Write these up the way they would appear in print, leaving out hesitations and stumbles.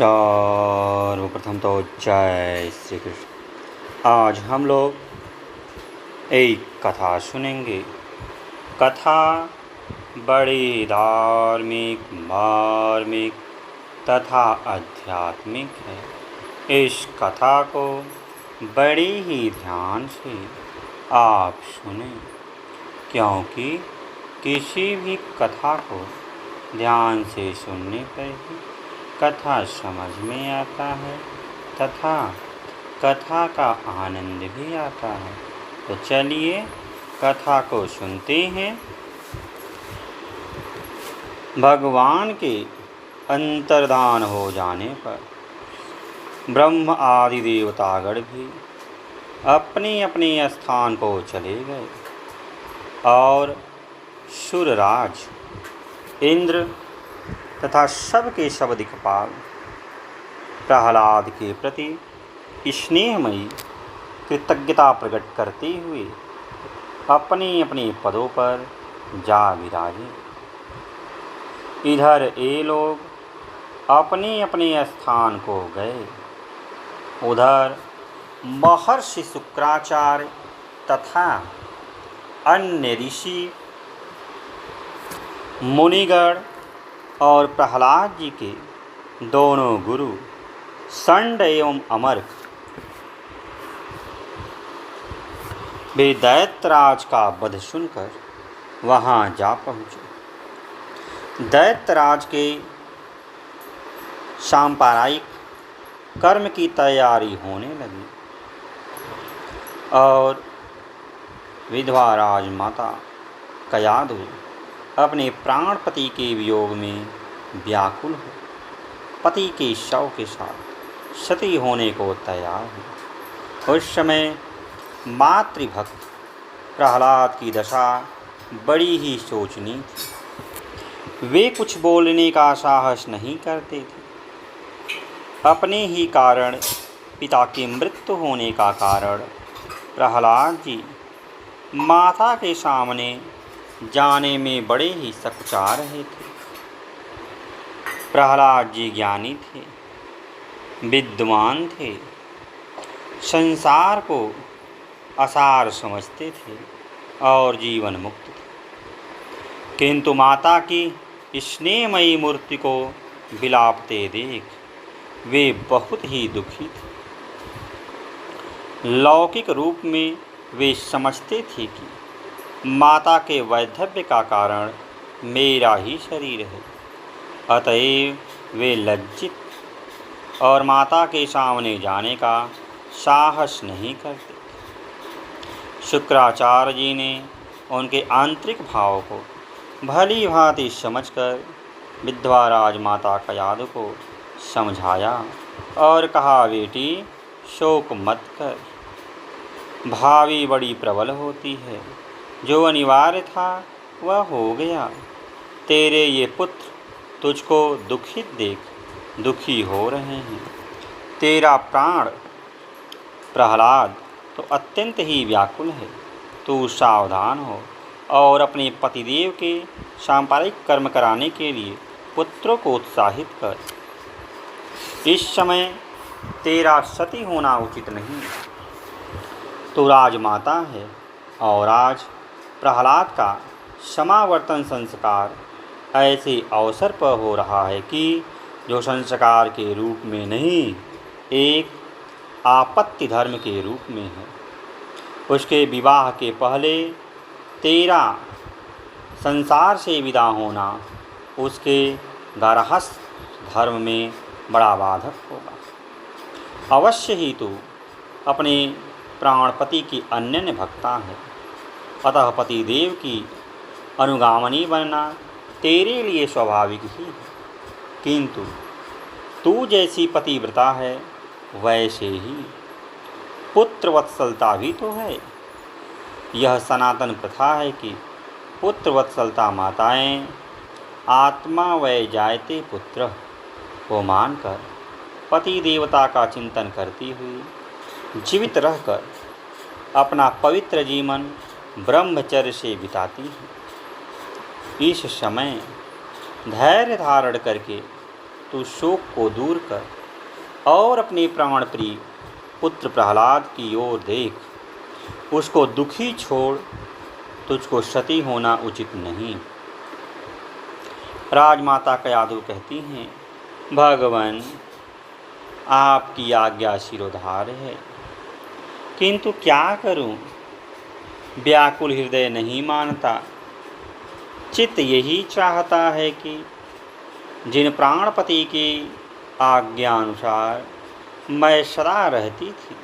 सर्वप्रथम तो जय श्री कृष्ण। आज हम लोग एक कथा सुनेंगे। कथा बड़ी धार्मिक, मार्मिक तथा आध्यात्मिक है। इस कथा को बड़ी ही ध्यान से आप सुनें, क्योंकि किसी भी कथा को ध्यान से सुनने पर ही कथा समझ में आता है तथा कथा का आनंद भी आता है। तो चलिए कथा को सुनते हैं। भगवान के अंतर्धान हो जाने पर ब्रह्म आदि देवतागण भी अपने अपने स्थान को चले गए और सुरराज इंद्र तथा सबके सब दिक्पाल प्रहलाद के प्रति स्नेहमयी कृतज्ञता प्रकट करते हुए अपने अपने पदों पर जा विराजे। इधर ये लोग अपने अपने स्थान को गए, उधर महर्षि शुक्राचार्य तथा अन्य ऋषि मुनिगण और प्रहलाद जी के दोनों गुरु षंड एवं अमर्क वे दैत्यराज का वध सुनकर वहाँ जा पहुँचे। दैत्यराज के सांप्रदायिक कर्म की तैयारी होने लगी और विधवा राजमाता कयाधु अपने प्राणपति के वियोग में व्याकुल हो पति के शव के साथ सती होने को तैयार हुई। उस समय मातृभक्त प्रहलाद की दशा बड़ी ही शोचनीय थी। वे कुछ बोलने का साहस नहीं करते थे। अपने ही कारण पिता की मृत्यु होने का कारण प्रहलाद जी माता के सामने जाने में बड़े ही सकुचा रहे थे। प्रहलाद जी ज्ञानी थे, विद्वान थे, संसार को असार समझते थे और जीवन मुक्त थे। किंतु माता की स्नेहमयी मूर्ति को विलापते देख वे बहुत ही दुखी थे। लौकिक रूप में वे समझते थे कि माता के वैधव्य का कारण मेरा ही शरीर है, अतएव वे लज्जित और माता के सामने जाने का साहस नहीं करते। शुक्राचार्य जी ने उनके आंतरिक भाव को भली भांति समझकर विधवा राजमाता कयाधु को समझाया और कहा, बेटी शोक मत कर, भावी बड़ी प्रबल होती है। जो अनिवार्य था वह हो गया। तेरे ये पुत्र तुझको दुखित देख दुखी हो रहे हैं। तेरा प्राण प्रहलाद तो अत्यंत ही व्याकुल है। तू सावधान हो और अपने पतिदेव के सांप्रदायिक कर्म कराने के लिए पुत्रों को उत्साहित कर। इस समय तेरा सती होना उचित नहीं। तू राजमाता है और आज प्रहलाद का समावर्तन संस्कार ऐसे अवसर पर हो रहा है कि जो संस्कार के रूप में नहीं, एक आपत्ति धर्म के रूप में है। उसके विवाह के पहले तेरा संसार से विदा होना उसके गारहस्थ धर्म में बड़ा बाधक होगा। अवश्य ही तू अपने प्राणपति की अनन्य भक्ता है, अतः पतिदेव की अनुगामिनी बनना तेरे लिए स्वाभाविक ही है। किंतु तू जैसी पतिव्रता है वैसे ही पुत्र वत्सलता भी तो है। यह सनातन प्रथा है कि पुत्र वत्सलता माताएं आत्मा वै जायते पुत्र को मानकर पति देवता का चिंतन करती हुई जीवित रहकर अपना पवित्र जीवन ब्रह्मचर्य से बिताती है। इस समय धैर्य धारण करके तू शोक को दूर कर और अपने प्राण प्रिय पुत्र प्रहलाद की ओर देख। उसको दुखी छोड़, तुझको सती होना उचित नहीं। राजमाता कयाधु कहती हैं, भगवान आपकी आज्ञा शिरोधार्य है, किंतु क्या करूं? व्याकुल हृदय नहीं मानता। चित्त यही चाहता है कि जिन प्राणपति की आज्ञा अनुसार मैं सदा रहती थी,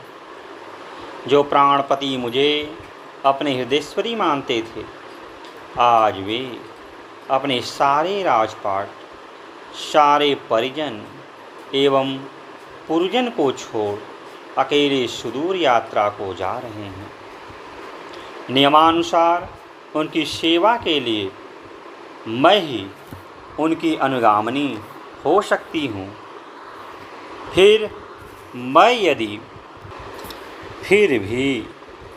जो प्राणपति मुझे अपने हृदयश्वरी मानते थे, आज वे अपने सारे राजपाट, सारे परिजन एवं पुरजन को छोड़ अकेले सुदूर यात्रा को जा रहे हैं। नियमानुसार उनकी सेवा के लिए मैं ही उनकी अनुगामिनी हो सकती हूँ। फिर भी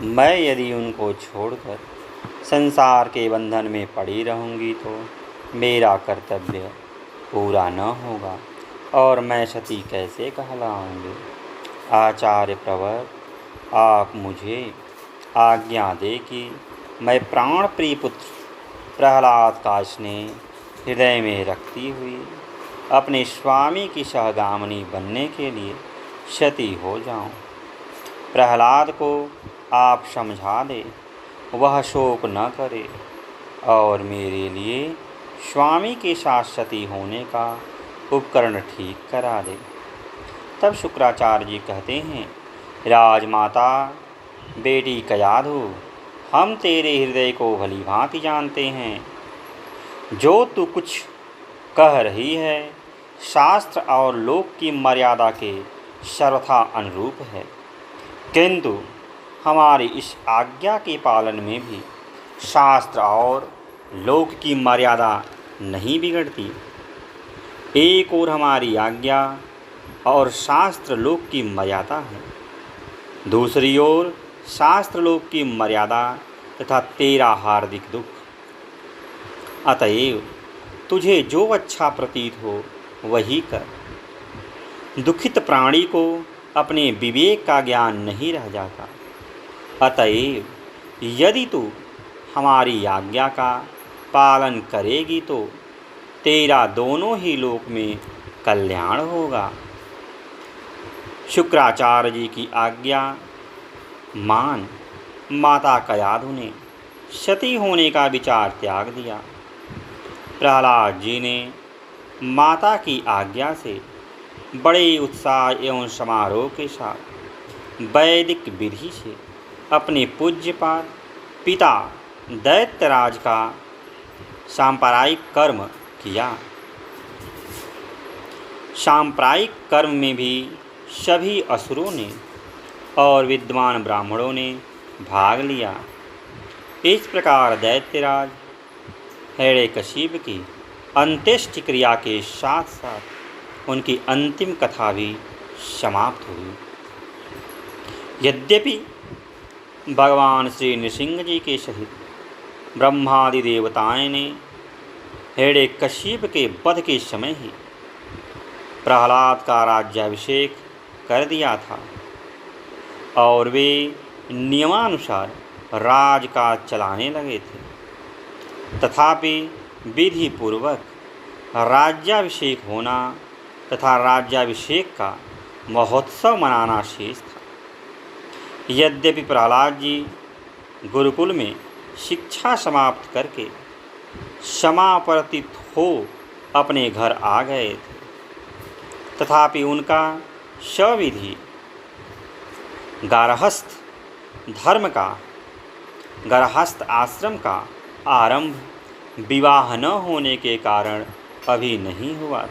मैं यदि उनको छोड़कर संसार के बंधन में पड़ी रहूँगी तो मेरा कर्तव्य पूरा न होगा और मैं सती कैसे कहलाऊँगी। आचार्य प्रवर, आप मुझे आज्ञा दे कि मैं प्राण प्रिय पुत्र प्रहलाद का स्नेह हृदय में रखती हुई अपने स्वामी की सहगामिनी बनने के लिए सती हो जाऊं। प्रहलाद को आप समझा दे, वह शोक न करे और मेरे लिए स्वामी के साथ सती होने का उपकरण ठीक करा दे। तब शुक्राचार्य जी कहते हैं, राजमाता बेटी कयाधु, हम तेरे हृदय को भली भांति जानते हैं। जो तू कुछ कह रही है शास्त्र और लोक की मर्यादा के सर्वथा अनुरूप है, किंतु हमारी इस आज्ञा के पालन में भी शास्त्र और लोक की मर्यादा नहीं बिगड़ती। एक ओर हमारी आज्ञा और शास्त्र लोक की मर्यादा है, दूसरी ओर शास्त्र लोक की मर्यादा तथा तेरा हार्दिक दुख। अतएव तुझे जो अच्छा प्रतीत हो वही कर। दुखित प्राणी को अपने विवेक का ज्ञान नहीं रह जाता। अतएव यदि तू हमारी आज्ञा का पालन करेगी तो तेरा दोनों ही लोक में कल्याण होगा। शुक्राचार्य जी की आज्ञा मान माता कयाधु ने सती होने का विचार त्याग दिया। प्रहलाद जी ने माता की आज्ञा से बड़े उत्साह एवं समारोह के साथ वैदिक विधि से अपने पूज्यपाद पिता दैत्यराज का सांप्रदायिक कर्म किया। सांप्रदायिक कर्म में भी सभी असुरों ने और विद्वान ब्राह्मणों ने भाग लिया। इस प्रकार दैत्यराज हिरण्यकशिपु की अंत्येष्टि क्रिया के साथ साथ उनकी अंतिम कथा भी समाप्त हुई। यद्यपि भगवान श्री नृसिंह जी के सहित ब्रह्मादि देवताएं ने हिरण्यकशिपु के वध के समय ही प्रहलाद का राज्याभिषेक कर दिया था और वे नियमानुसार राजकाज चलाने लगे थे, तथापि विधि पूर्वक राज्याभिषेक होना तथा राज्याभिषेक का महोत्सव मनाना शेष था। यद्यपि प्रहलाद जी गुरुकुल में शिक्षा समाप्त करके समापवर्तित हो अपने घर आ गए थे, तथापि उनका सविधि गारहस्थ धर्म का गारहस्थ आश्रम का आरंभ विवाह न होने के कारण अभी नहीं हुआ।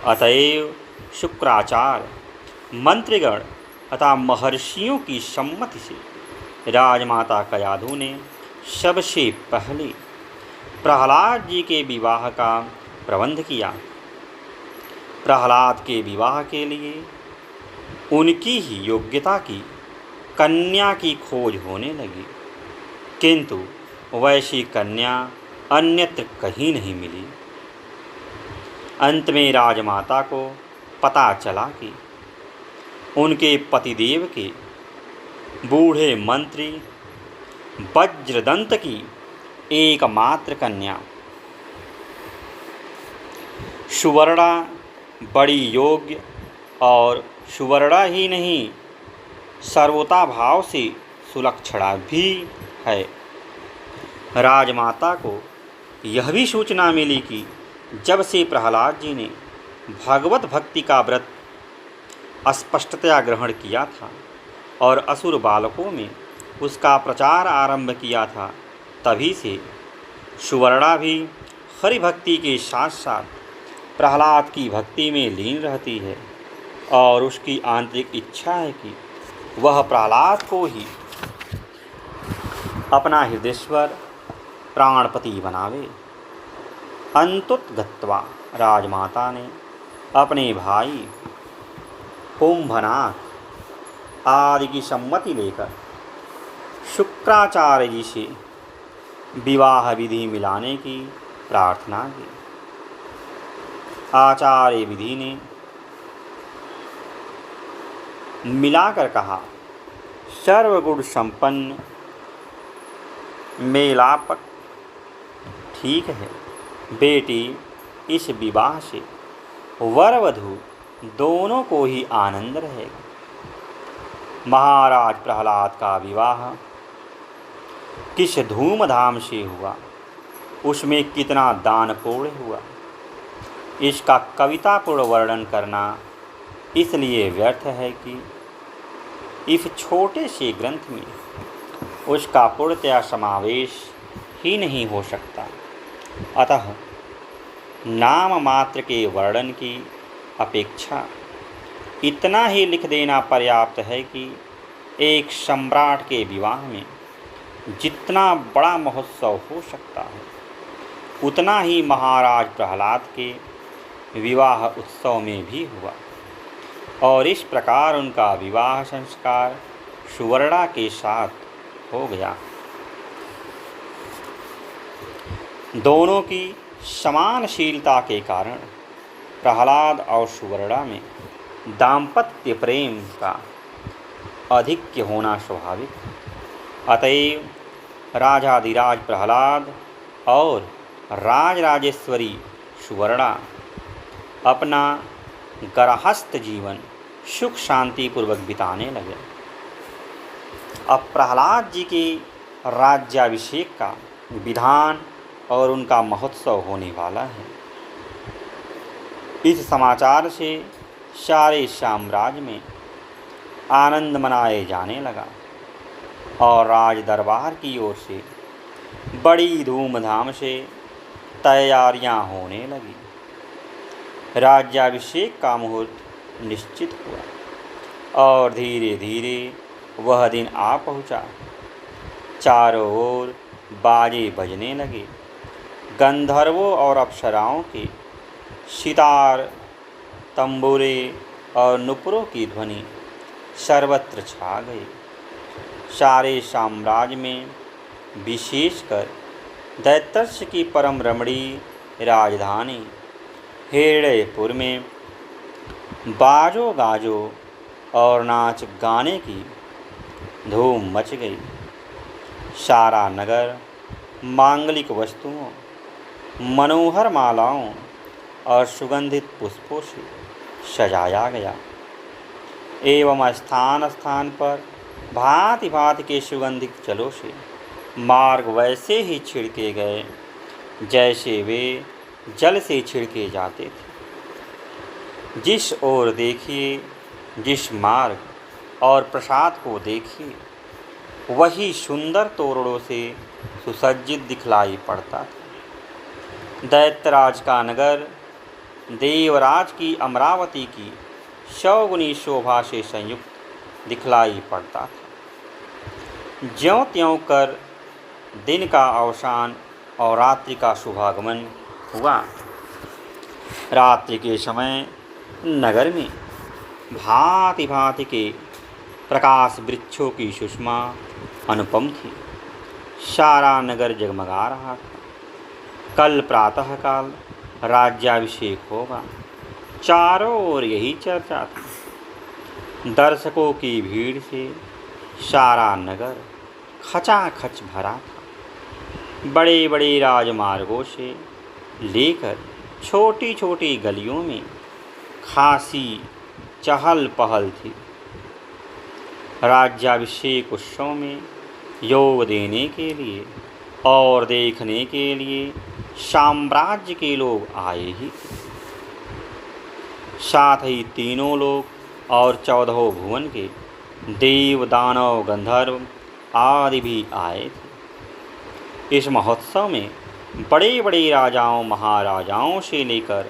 अतएव शुक्राचार्य मंत्रिगण तथा महर्षियों की सम्मति से राजमाता कयाधु ने सबसे पहले प्रहलाद जी के विवाह का प्रबंध किया। प्रहलाद के विवाह के लिए उनकी ही योग्यता की कन्या की खोज होने लगी, किंतु वैसी कन्या अन्यत्र कहीं नहीं मिली। अंत में राजमाता को पता चला कि उनके पतिदेव के बूढ़े मंत्री वज्रदंत की एकमात्र कन्या सुवर्णा बड़ी योग्य और सुवर्णा ही नहीं सर्वोता भाव से सुलक्षणा भी है। राजमाता को यह भी सूचना मिली कि जब से प्रहलाद जी ने भगवत भक्ति का व्रत स्पष्टतया ग्रहण किया था और असुर बालकों में उसका प्रचार आरंभ किया था, तभी से सुवर्णा भी हरि भक्ति के साथ साथ प्रहलाद की भक्ति में लीन रहती है और उसकी आंतरिक इच्छा है कि वह प्रहलाद को ही अपना हृदयेश्वर प्राणपति बनावे। अंतुतगत्वा राजमाता ने अपने भाई कुंभनाथ आदि की सम्मति लेकर शुक्राचार्य जी से विवाह विधि मिलाने की प्रार्थना की। आचार्य विधि ने मिलाकर कहा, सर्वगुण संपन्न मेलापक ठीक है बेटी, इस विवाह से वर वधू दोनों को ही आनंद रहेगा। महाराज प्रहलाद का विवाह किस धूमधाम से हुआ, उसमें कितना दानपूर्ण हुआ, इसका कवितापूर्ण वर्णन करना इसलिए व्यर्थ है कि इस छोटे से ग्रंथ में उसका पूर्णतया समावेश ही नहीं हो सकता। अतः नाम मात्र के वर्णन की अपेक्षा इतना ही लिख देना पर्याप्त है कि एक सम्राट के विवाह में जितना बड़ा महोत्सव हो सकता है, उतना ही महाराज प्रहलाद के विवाह उत्सव में भी हुआ और इस प्रकार उनका विवाह संस्कार सुवर्णा के साथ हो गया। दोनों की समानशीलता के कारण प्रहलाद और सुवर्णा में दाम्पत्य प्रेम का आधिक्य होना स्वाभाविक। अतएव राजाधिराज प्रहलाद और राजराजेश्वरी सुवर्णा अपना गृहस्थ जीवन सुख शांतिपूर्वक बिताने लगे। अब प्रहलाद जी के राज्याभिषेक का विधान और उनका महोत्सव होने वाला है। इस समाचार से सारे साम्राज्य में आनंद मनाए जाने लगा और राज दरबार की ओर से बड़ी धूमधाम से तैयारियां होने लगी। राज्याभिषेक का मुहूर्त निश्चित हुआ और धीरे धीरे वह दिन आ पहुंचा। चारों ओर बाजे बजने लगे। गंधर्वों और अप्सराओं के सितार, तंबूरे और नुपुरों की ध्वनि सर्वत्र छा गई। सारे साम्राज्य में विशेषकर दैत्य की परम रमणीय राजधानी हिरण्यपुर में बाजो गाजो और नाच गाने की धूम मच गई। सारा नगर मांगलिक वस्तुओं, मनोहर मालाओं और सुगंधित पुष्पों से सजाया गया एवं स्थान स्थान पर भांति भांति के सुगंधित जलों से मार्ग वैसे ही छिड़के गए जैसे वे जल से छिड़के जाते थे। जिस ओर देखिए, जिस मार्ग और प्रसाद को देखिए, वही सुंदर तोरणों से सुसज्जित दिखलाई पड़ता था। दैत्यराज का नगर देवराज की अमरावती की 100 गुनी शोभा से संयुक्त दिखलाई पड़ता था। ज्यों-त्यों कर दिन का अवसान और रात्रि का शुभागमन हुआ। रात्रि के समय नगर में भांति भांति के प्रकाश वृक्षों की सुषमा अनुपम थी। सारा नगर जगमगा रहा था। कल प्रातःकाल राज्याभिषेक होगा। चारों ओर यही चर्चा थी। दर्शकों की भीड़ से सारा नगर खचाखच भरा था। बड़े बड़े राजमार्गों से लेकर छोटी छोटी गलियों में खासी चहल पहल थी। राज्याभिषेक उत्सव में योग देने के लिए और देखने के लिए साम्राज्य के लोग आए ही थे। साथ ही तीनों लोक और 14 भुवन के देव दानव गंधर्व आदि भी आए थे। इस महोत्सव में बड़े बड़े राजाओं महाराजाओं से लेकर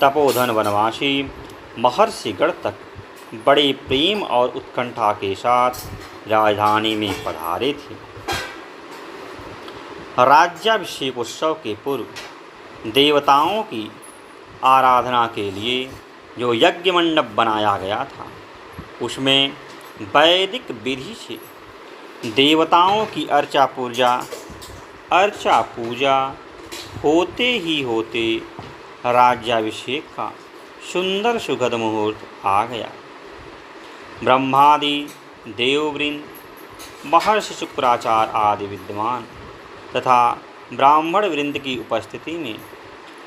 तपोधन वनवासी महर्षिगण तक बड़े प्रेम और उत्कंठा के साथ राजधानी में पधारे थे। राज्याभिषेक उत्सव के पूर्व देवताओं की आराधना के लिए जो यज्ञ मंडप बनाया गया था, उसमें वैदिक विधि से देवताओं की अर्चा पूजा होते ही होते राज्याभिषेक का सुंदर सुखद मुहूर्त आ गया। ब्रह्मादि देववृंद, महर्षि शुक्राचार्य आदि विद्वान तथा ब्राह्मण वृंद की उपस्थिति में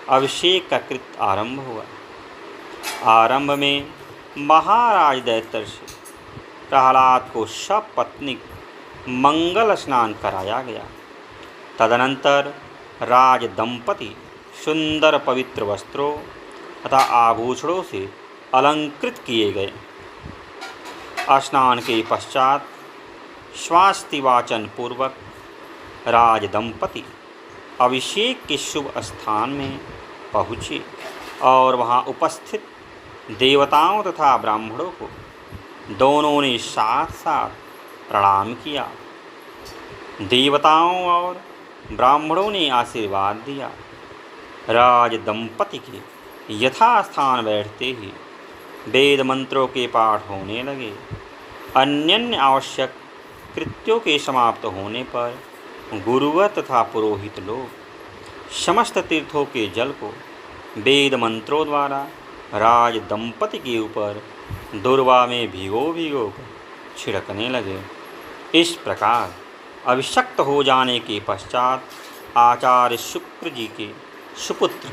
अभिषेक का कृत्य आरंभ हुआ। आरंभ में महाराज दैतर्षि प्रहलाद को सपत्नीक मंगल स्नान कराया गया। तदनंतर राज दंपति सुंदर पवित्र वस्त्रों तथा आभूषणों से अलंकृत किए गए। स्नान के पश्चात स्वास्ति वाचन पूर्वक राज दंपति अभिषेक के शुभ स्थान में पहुँचे और वहाँ उपस्थित देवताओं तथा ब्राह्मणों को दोनों ने साथ साथ प्रणाम किया। देवताओं और ब्राह्मणों ने आशीर्वाद दिया। राज दंपति के यथास्थान बैठते ही वेद मंत्रों के पाठ होने लगे। अन्य आवश्यक कृत्यों के समाप्त होने पर गुरुवर तथा पुरोहित लोग समस्त तीर्थों के जल को वेद मंत्रों द्वारा राज दंपति के ऊपर दुर्वा में भिगो कर छिड़कने लगे। इस प्रकार अभिषक्त हो जाने के पश्चात आचार्य शुक्र जी के सुपुत्र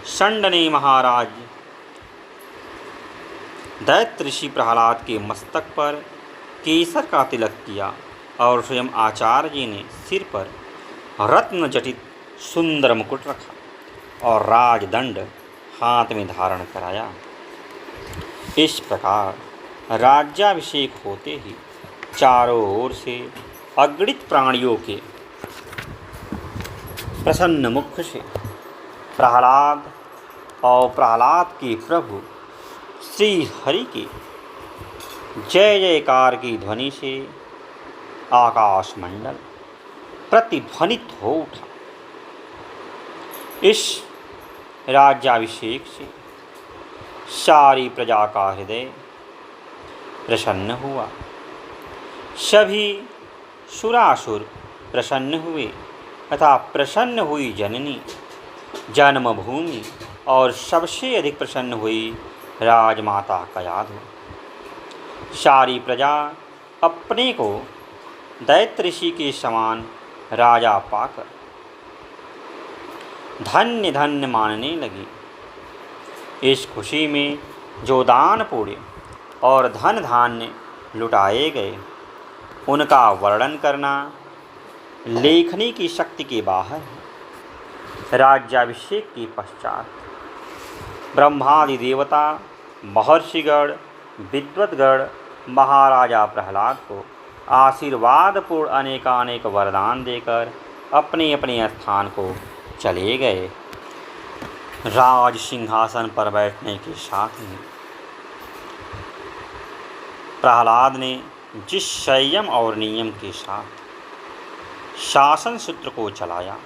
षंड ने महाराज दैत्य ऋषि प्रहलाद के मस्तक पर केसर का तिलक किया और स्वयं आचार्य जी ने सिर पर रत्न जटित सुंदर मुकुट रखा और राजदंड हाथ में धारण कराया। इस प्रकार राज्याभिषेक होते ही चारों ओर से अगणित प्राणियों के प्रसन्न मुख से प्रहलाद और प्रहलाद के प्रभु श्री हरि के जय जयकार की ध्वनि से आकाश मंडल प्रतिध्वनित हो उठा। इस राज्याभिषेक से सारी प्रजा का हृदय प्रसन्न हुआ। सभी सुरासुर प्रसन्न हुए तथा प्रसन्न हुई जननी जन्मभूमि और सबसे अधिक प्रसन्न हुई राजमाता कयाधु। सारी प्रजा अपने को दैत्य ऋषि के समान राजा पाकर धन्य धन्य मानने लगी। इस खुशी में जो दान पुण्य और धन धान्य लुटाए गए, उनका वर्णन करना लेखनी की शक्ति के बाहर है। राज्याभिषेक के पश्चात ब्रह्मादि देवता, महर्षिगण, विद्वद्गण महाराजा प्रहलाद को आशीर्वादपूर्ण अनेकानेक वरदान देकर अपने अपने स्थान को चले गए। राज सिंहासन पर बैठने के साथ ही प्रहलाद ने जिस संयम और नियम के साथ शासन सूत्र को चलाया,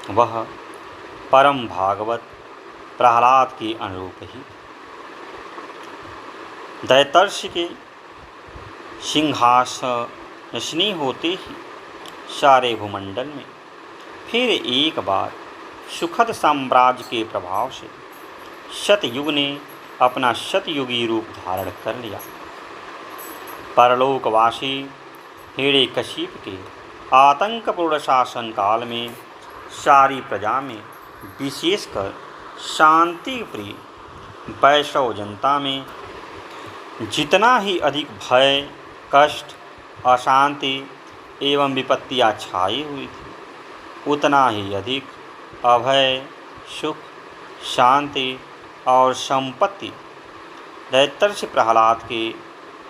वह परम भागवत प्रहलाद के अनुरूप ही। दैतर्षि के सिंहासनी होते ही सारे भूमंडल में फिर एक बार सुखद साम्राज्य के प्रभाव से शतयुग ने अपना शतयुगी रूप धारण कर लिया। परलोकवासी हिरण्यकशिप के आतंकपूर्ण शासन काल में सारी प्रजा में, विशेषकर शांति प्रिय वैष्णव जनता में जितना ही अधिक भय, कष्ट, अशांति एवं विपत्तियां छाई हुई थी, उतना ही अधिक अभय, सुख, शांति और संपत्ति दैत्य प्रहलाद के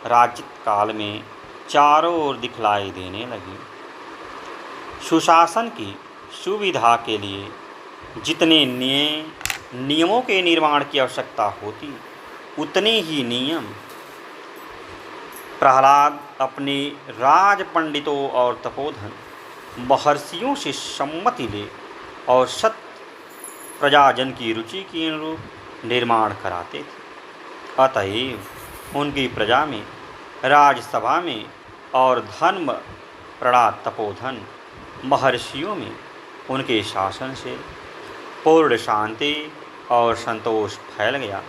राज्य काल में चारों ओर दिखलाई देने लगी। सुशासन की सुविधा के लिए जितने नियमों के निर्माण की आवश्यकता होती, उतने ही नियम प्रहलाद अपने राज पंडितों और तपोधन महर्षियों से सम्मति ले और सत प्रजाजन की रुचि के अनुरूप निर्माण कराते थे। अतएव उनकी प्रजा में, राजसभा में और धर्म प्रणा तपोधन महर्षियों में उनके शासन से पूर्ण शांति और संतोष फैल गया।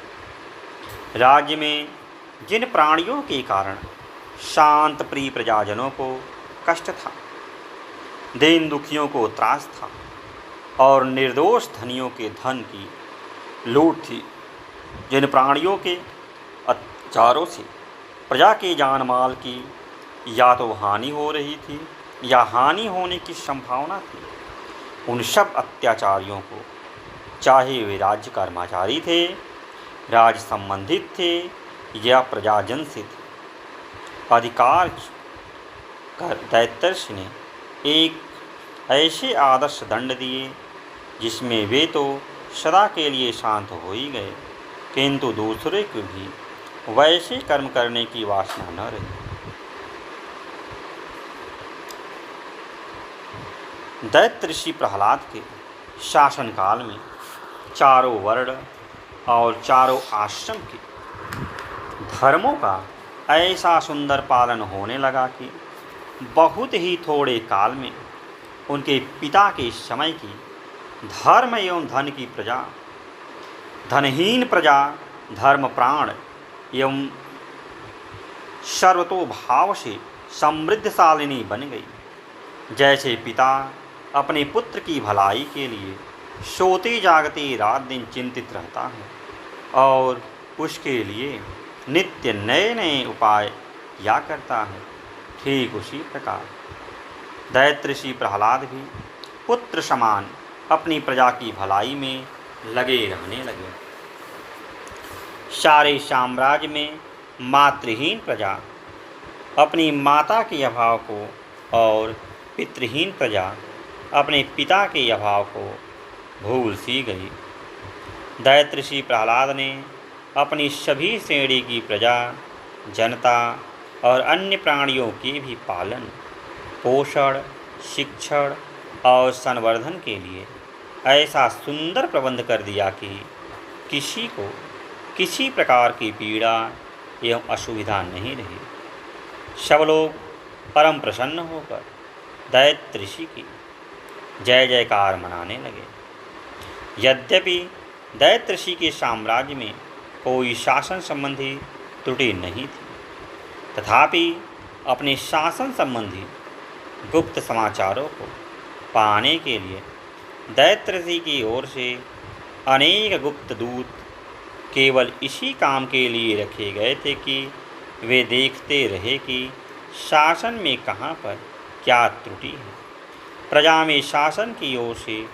राज्य में जिन प्राणियों के कारण शांत प्रिय प्रजाजनों को कष्ट था, दीन दुखियों को त्रास था और निर्दोष धनियों के धन की लूट थी, जिन प्राणियों के अत्याचारों से प्रजा के जान माल की या तो हानि हो रही थी या हानि होने की संभावना थी, उन सब अत्याचारियों को, चाहे वे राज्य कर्मचारी थे, राज संबंधित थे या प्रजाजन से थे, अधिकार कर दैत्य ने एक ऐसे आदर्श दंड दिए जिसमें वे तो सदा के लिए शांत हो ही गए, किंतु दूसरे को भी वैसे कर्म करने की वासना न रही। दैत्य ऋषि प्रहलाद के शासनकाल में चारों वर्ण और चारों आश्रम के धर्मों का ऐसा सुंदर पालन होने लगा कि बहुत ही थोड़े काल में उनके पिता के समय की धर्म एवं धन की प्रजा, धनहीन प्रजा धर्म प्राण एवं सर्वतोभाव से समृद्धशालिनी बन गई। जैसे पिता अपने पुत्र की भलाई के लिए सोते जागते रात दिन चिंतित रहता है और उसके लिए नित्य नए नए उपाय किया करता है, ठीक उसी प्रकार दैत्य ऋषि प्रहलाद भी पुत्र समान अपनी प्रजा की भलाई में लगे रहने लगे। सारे साम्राज्य में मातृहीन प्रजा अपनी माता के अभाव को और पितृहीन प्रजा अपने पिता के अभाव को भूल सी गई। दैत्य ऋषि प्रहलाद ने अपनी सभी श्रेणी की प्रजा, जनता और अन्य प्राणियों के भी पालन, पोषण, शिक्षण और संवर्धन के लिए ऐसा सुंदर प्रबंध कर दिया कि किसी को किसी प्रकार की पीड़ा एवं असुविधा नहीं रही। सब लोग परम प्रसन्न होकर दैत्य ऋषि की जय जयकार मनाने लगे। यद्यपि दैत्य ऋषि के साम्राज्य में कोई शासन संबंधी त्रुटि नहीं थी, तथापि अपने शासन संबंधी गुप्त समाचारों को पाने के लिए दैत्य ऋषि की ओर से अनेक गुप्त दूत केवल इसी काम के लिए रखे गए थे कि वे देखते रहे कि शासन में कहाँ पर क्या त्रुटि है, प्रजा में शासन की ओर से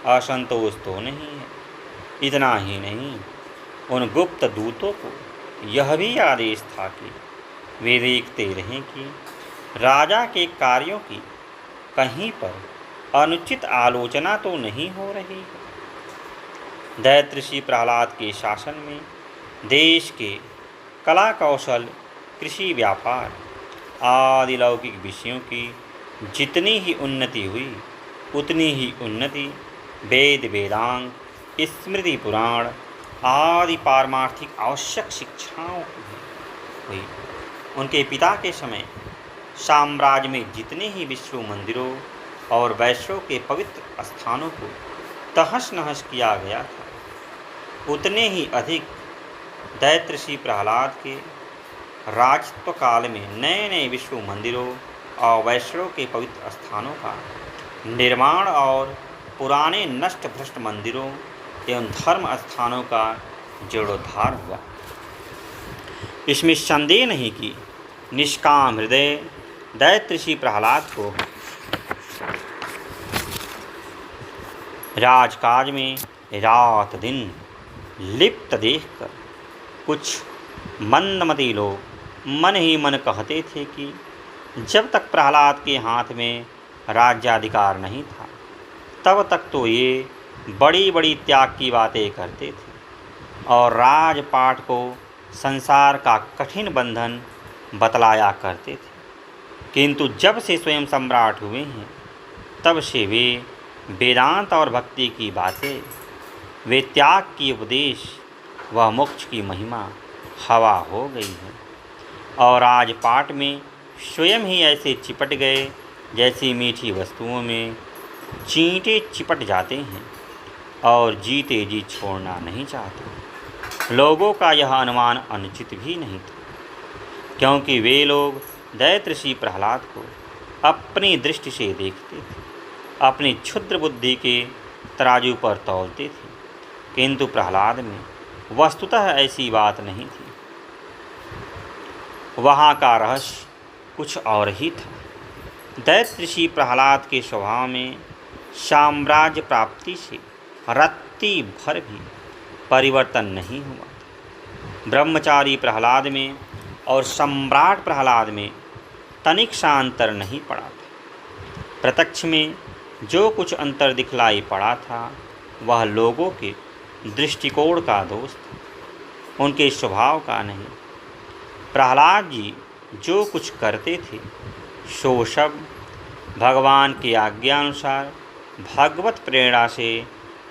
असंतोष तो नहीं है। इतना ही नहीं, उन गुप्त दूतों को यह भी आदेश था कि वे देखते रहें कि राजा के कार्यों की कहीं पर अनुचित आलोचना तो नहीं हो रही है। दैत्य ऋषि प्रहलाद के शासन में देश के कला कौशल, कृषि, व्यापार आदि लौकिक विषयों की जितनी ही उन्नति हुई, उतनी ही उन्नति वेद, वेदांग, स्मृति, पुराण आदि पारमार्थिक आवश्यक शिक्षाओं की हुई। उनके पिता के समय साम्राज्य में जितने ही विष्णु मंदिरों और वैष्णव के पवित्र स्थानों को तहस नहस किया गया था, उतने ही अधिक दैत्य ऋषि प्रहलाद के राजत्व काल में नए नए विष्णु मंदिरों और वैष्णव के पवित्र स्थानों का निर्माण और पुराने नष्ट भ्रष्ट मंदिरों एवं धर्म स्थानों का जीर्णोद्धार हुआ। इसमें संदेह नहीं कि निष्काम हृदय दैत्य ऋषि प्रहलाद को राजकाज में रात दिन लिप्त देखकर कुछ मंदमती लोग मन ही मन कहते थे कि जब तक प्रहलाद के हाथ में राज्याधिकार नहीं था तब तक तो ये बड़ी बड़ी त्याग की बातें करते थे और राजपाट को संसार का कठिन बंधन बतलाया करते थे, किंतु जब से स्वयं सम्राट हुए हैं तब से वे वेदांत और भक्ति की बातें, वे त्याग की उपदेश व मोक्ष की महिमा हवा हो गई है और राजपाट में स्वयं ही ऐसे चिपट गए जैसी मीठी वस्तुओं में चींटे चिपट जाते हैं और जीते जी छोड़ना नहीं चाहते। लोगों का यह अनुमान अनुचित भी नहीं था, क्योंकि वे लोग दैत्य ऋषि प्रहलाद को अपनी दृष्टि से देखते थे, अपनी क्षुद्र बुद्धि के तराजू पर तौलते थे, किंतु प्रहलाद में वस्तुतः ऐसी बात नहीं थी। वहाँ का रहस्य कुछ और ही था। दैत्य ऋषि प्रहलाद के स्वभाव में साम्राज्य प्राप्ति से रत्ती भर भी परिवर्तन नहीं हुआ था। ब्रह्मचारी प्रहलाद में और सम्राट प्रहलाद में तनिक सा अंतर नहीं पड़ा था। प्रत्यक्ष में जो कुछ अंतर दिखलाई पड़ा था वह लोगों के दृष्टिकोण का दोष था, उनके स्वभाव का नहीं। प्रहलाद जी जो कुछ करते थे सो सब भगवान की आज्ञा अनुसार भगवत प्रेरणा से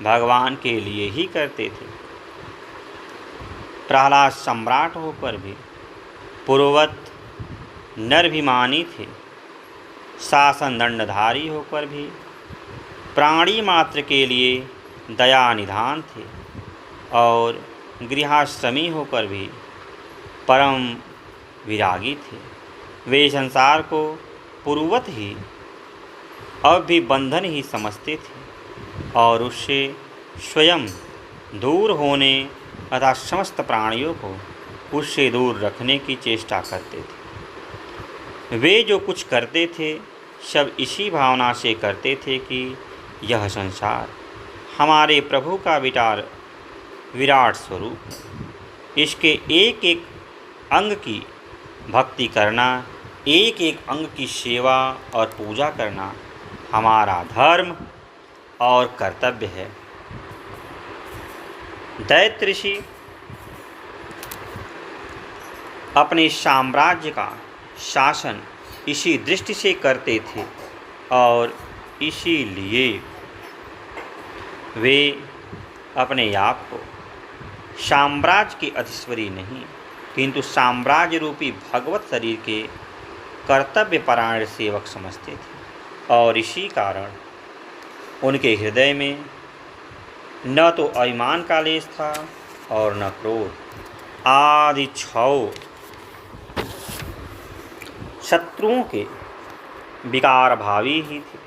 भगवान के लिए ही करते थे। प्रहलाद सम्राट होकर भी पूर्ववत नरभिमानी थे, शासन दंडधारी होकर भी प्राणी मात्र के लिए दया निधान थे और गृहस्थमी होकर भी परम विरागी थे। वे संसार को पूर्ववत ही अब भी बंधन ही समझते थे और उससे स्वयं दूर होने तथा समस्त प्राणियों को उससे दूर रखने की चेष्टा करते थे। वे जो कुछ करते थे सब इसी भावना से करते थे कि यह संसार हमारे प्रभु का विराट स्वरूप है। इसके एक एक अंग की भक्ति करना, एक एक अंग की सेवा और पूजा करना हमारा धर्म और कर्तव्य है। दैत्य ऋषि अपने साम्राज्य का शासन इसी दृष्टि से करते थे और इसीलिए वे अपने आप को साम्राज्य के अधीश्वरी नहीं किंतु साम्राज्य रूपी भगवत शरीर के कर्तव्य परायण सेवक समझते थे और इसी कारण उनके हृदय में न तो अभिमान का लेश था और न क्रोध आदि छह शत्रुओं के विकार भावी ही थे।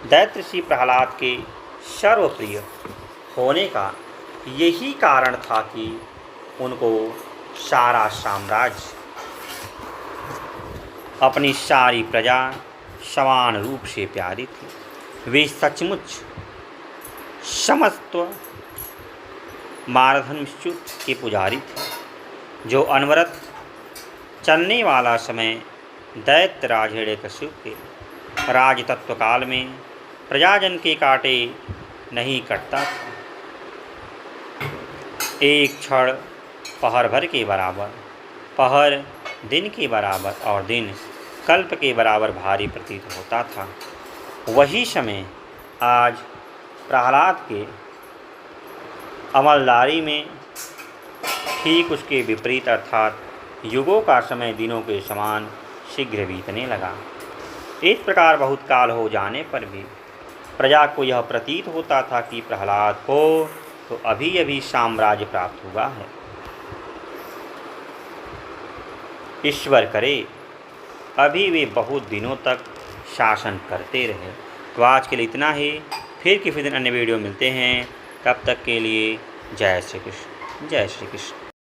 दैत्य ऋषि प्रहलाद के सर्वप्रिय होने का यही कारण था कि उनको सारा साम्राज्य, अपनी सारी प्रजा समान रूप से प्यारी थी। वे सचमुच समस्त मारधनच्युत के पुजारी थे, जो अनवरत चलने वाला समय दैत्य राज हिरण्यकश्यप के राजतत्व काल में प्रजाजन के काटे नहीं कटता था। एक क्षण पहर भर के बराबर, पहर दिन के बराबर और दिन कल्प के बराबर भारी प्रतीत होता था। वही समय आज प्रहलाद के अमलदारी में ठीक उसके विपरीत अर्थात युगों का समय दिनों के समान शीघ्र बीतने लगा। इस प्रकार बहुत काल हो जाने पर भी प्रजा को यह प्रतीत होता था कि प्रहलाद को तो अभी अभी साम्राज्य प्राप्त हुआ है। ईश्वर करे अभी वे बहुत दिनों तक शासन करते रहे। तो आज के लिए इतना ही, फिर किसी दिन अन्य वीडियो मिलते हैं। तब तक के लिए जय श्री कृष्ण, जय श्री कृष्ण।